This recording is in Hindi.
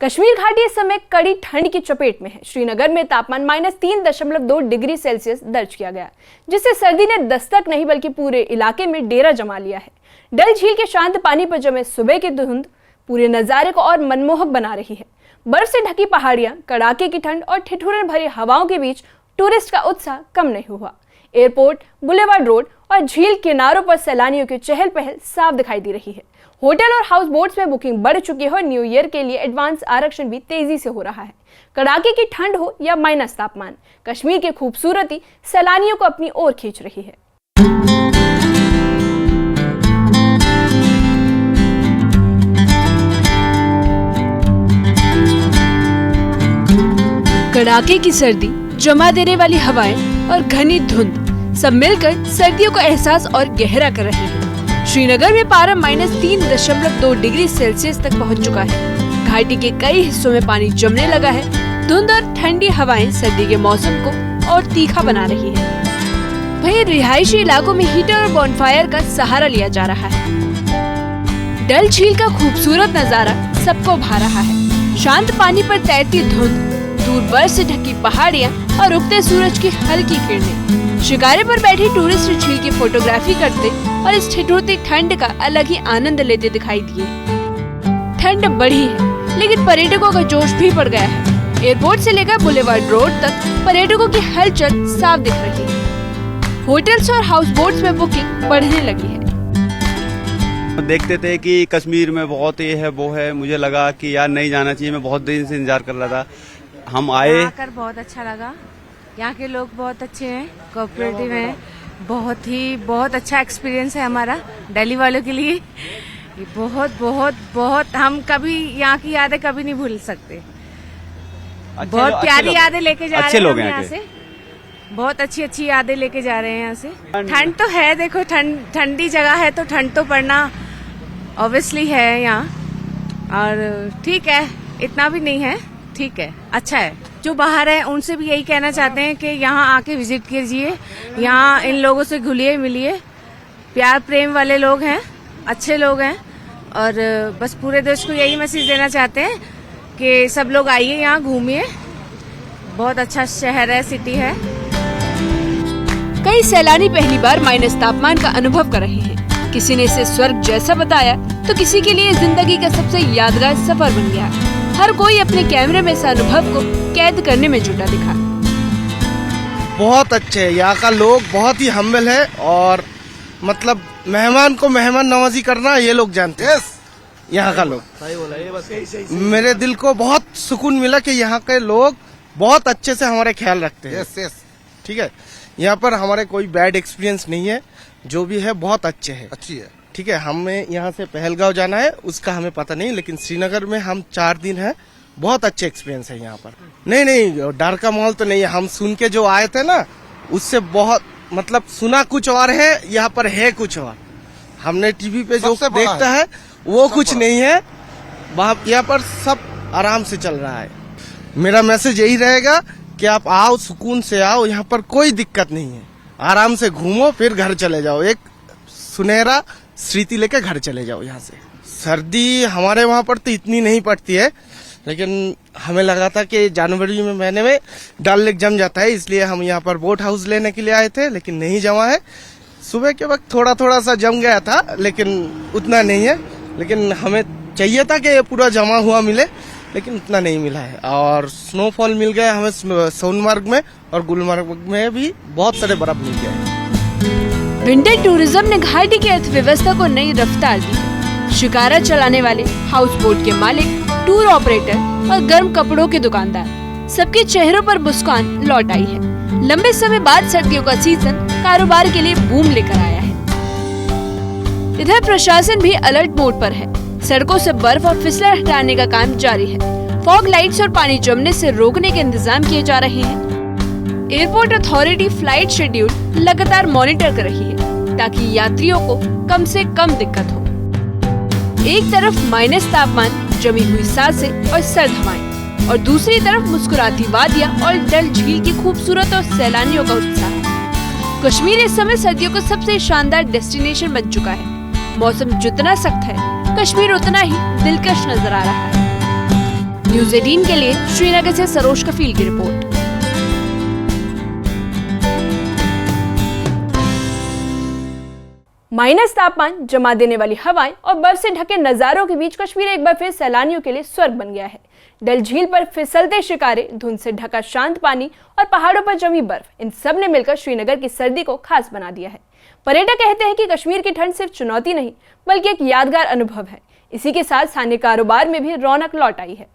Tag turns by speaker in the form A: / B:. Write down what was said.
A: कश्मीर घाटी इस समय कड़ी ठंड की चपेट में है। श्रीनगर में तापमान -3.2 डिग्री सेल्सियस दर्ज किया गया, जिससे सर्दी ने दस्तक नहीं बल्कि पूरे इलाके में डेरा जमा लिया है। डल झील के शांत पानी पर जमे सुबह की धुंध पूरे नजारे को और मनमोहक बना रही है। बर्फ से ढकी पहाड़ियां, कड़ाके की ठंड और ठिठुरन भरी हवाओं के बीच टूरिस्ट का उत्साह कम नहीं हुआ। एयरपोर्ट, बुलेवार्ड रोड और झील किनारों पर सैलानियों की चहल पहल साफ दिखाई दे रही है। होटल और हाउस बोट्स में बुकिंग बढ़ चुकी है और न्यू ईयर के लिए एडवांस आरक्षण भी तेजी से हो रहा है। कड़ाके की ठंड हो या माइनस तापमान, कश्मीर की खूबसूरती सैलानियों को अपनी ओर खींच रही है। कड़ाके की सर्दी, जमा देने वाली हवाएं और घनी धुंध सब मिलकर सर्दियों का एहसास और गहरा कर रही है। श्रीनगर में पारा -3.2 डिग्री सेल्सियस तक पहुंच चुका है। घाटी के कई हिस्सों में पानी जमने लगा है। धुंध और ठंडी हवाएं सर्दी के मौसम को और तीखा बना रही है। वहीं रिहायशी इलाकों में हीटर और बॉनफायर का सहारा लिया जा रहा है। डल झील का खूबसूरत नजारा सबको भा रहा है। शांत पानी पर तैरती धुंध, दूर बर्फ से ढकी पहाड़ियां और उगते सूरज की हल्की किरणें। शिकारे पर बैठे टूरिस्ट झील की फोटोग्राफी करते और इस ठिठुरती ठंड का अलग ही आनंद लेते दिखाई दिए। ठंड बढ़ी है, लेकिन पर्यटकों का जोश भी बढ़ गया है। एयरपोर्ट से लेकर बुलेवार्ड रोड तक पर्यटकों की हलचल साफ दिख रही है। होटल्स और हाउस बोट्स में बुकिंग बढ़ने लगी है।
B: देखते थे कि कश्मीर में बहुत ये है वो है, मुझे लगा कि यार नहीं जाना चाहिए। मैं बहुत दिन से इंतजार कर रहा था। हम आए,
C: आकर बहुत अच्छा लगा। यहाँ के लोग बहुत अच्छे हैं, कोऑपरेटिव हैं। बहुत अच्छा एक्सपीरियंस है हमारा दिल्ली वालों के लिए। ये बहुत हम कभी यहाँ की यादें कभी नहीं भूल सकते। बहुत प्यारी यादें लेके जा रहे हैं हम यहाँ से। बहुत अच्छी यादें लेके जा रहे हैं यहाँ से। ठंड तो है, देखो ठंडी जगह है तो ठंड तो पड़ना ऑब्वियसली है यहाँ। और ठीक है, इतना भी नहीं है, ठीक है, अच्छा है। जो बाहर है उनसे भी यही कहना चाहते हैं कि यहाँ आके विजिट कीजिए। यहाँ इन लोगों से घुलिए मिलिए। प्यार प्रेम वाले लोग हैं, अच्छे लोग हैं। और बस पूरे देश को यही मैसेज देना चाहते हैं कि सब लोग आइए, यहाँ घूमिए। बहुत अच्छा शहर है, सिटी है।
A: कई सैलानी पहली बार माइनस तापमान का अनुभव कर रहे हैं। किसी ने इसे स्वर्ग जैसा बताया तो किसी के लिए जिंदगी का सबसे यादगार सफर बन गया। हर कोई अपने कैमरे में इस अनुभव को कैद करने में जुटा दिखा।
D: बहुत अच्छे है, यहाँ का लोग बहुत ही हम्बल है और मतलब मेहमान को मेहमान नवाजी करना ये लोग जानते हैं। यहाँ का लोग सही बोला, ये बस मेरे दिल को बहुत सुकून मिला कि यहाँ के लोग बहुत अच्छे से हमारे ख्याल रखते हैं। ठीक है, यहाँ पर हमारे कोई बैड एक्सपीरियंस नहीं है। जो भी है बहुत अच्छे है, अच्छी है। ठीक है, हमें यहाँ से पहलगांव जाना है, उसका हमें पता नहीं, लेकिन श्रीनगर में हम 4 दिन है। बहुत अच्छे एक्सपीरियंस है यहाँ पर। नहीं, डर का माहौल तो नहीं है। हम सुन के जो आए थे ना, उससे बहुत मतलब सुना कुछ और है, यहाँ पर है कुछ और। हमने टीवी पे जो देखता है वो कुछ नहीं है। वहाँ यहाँ पर सब आराम से चल रहा है। मेरा मैसेज यही रहेगा कि आप आओ, सुकून से आओ। यहाँ पर कोई दिक्कत नहीं है। आराम से घूमो, फिर घर चले जाओ। एक सुनहरा स्मृति लेके घर चले जाओ यहाँ से। सर्दी हमारे वहाँ पर तो इतनी नहीं पड़ती है, लेकिन हमें लगा था कि जनवरी में महीने में डल लेक जम जाता है, इसलिए हम यहाँ पर बोट हाउस लेने के लिए आए थे, लेकिन नहीं जमा है। सुबह के वक्त थोड़ा सा जम गया था, लेकिन उतना नहीं है। लेकिन हमें चाहिए था कि ये पूरा जमा हुआ मिले, लेकिन उतना नहीं मिला है। और स्नोफॉल मिल गया हमें सोनमर्ग में, और गुलमर्ग में भी बहुत सारे बर्फ मिल गया है।
A: विंटर टूरिज्म ने घाटी की अर्थव्यवस्था को नई रफ्तार दी। शिकारा चलाने वाले, हाउस बोट के मालिक, टूर ऑपरेटर और गर्म कपड़ों के दुकानदार, सबके चेहरों पर मुस्कान लौट आई है। लंबे समय बाद सर्दियों का सीजन कारोबार के लिए बूम लेकर आया है। इधर प्रशासन भी अलर्ट मोड पर है। सड़कों से बर्फ और फिसलन हटाने का काम जारी है। फॉग लाइट्स और पानी जमने से रोकने के इंतजाम किए जा रहे हैं। एयरपोर्ट अथॉरिटी फ्लाइट शेड्यूल लगातार मॉनिटर कर रही है, ताकि यात्रियों को कम से कम दिक्कत हो। एक तरफ माइनस तापमान, जमी हुई सांसें और सर्द हवाएं, और दूसरी तरफ मुस्कुराती वादियां और डल झील की खूबसूरत और सैलानियों का उत्साह। कश्मीर इस समय सर्दियों का सबसे शानदार डेस्टिनेशन बन चुका है। मौसम जितना सख्त है, कश्मीर उतना ही दिलकश नजर आ रहा है। न्यूज़ 18 के लिए श्रीनगर से सरोज कफील की रिपोर्ट। माइनस तापमान, जमा देने वाली हवाएं और बर्फ से ढके नजारों के बीच कश्मीर एक बार फिर सैलानियों के लिए स्वर्ग बन गया है। डल झील पर फिसलते शिकारे, धुंध से ढका शांत पानी और पहाड़ों पर जमी बर्फ, इन सब ने मिलकर श्रीनगर की सर्दी को खास बना दिया है। पर्यटक कहते हैं कि कश्मीर की ठंड सिर्फ चुनौती नहीं बल्कि एक यादगार अनुभव है। इसी के साथ स्थानीय कारोबार में भी रौनक लौट आई है।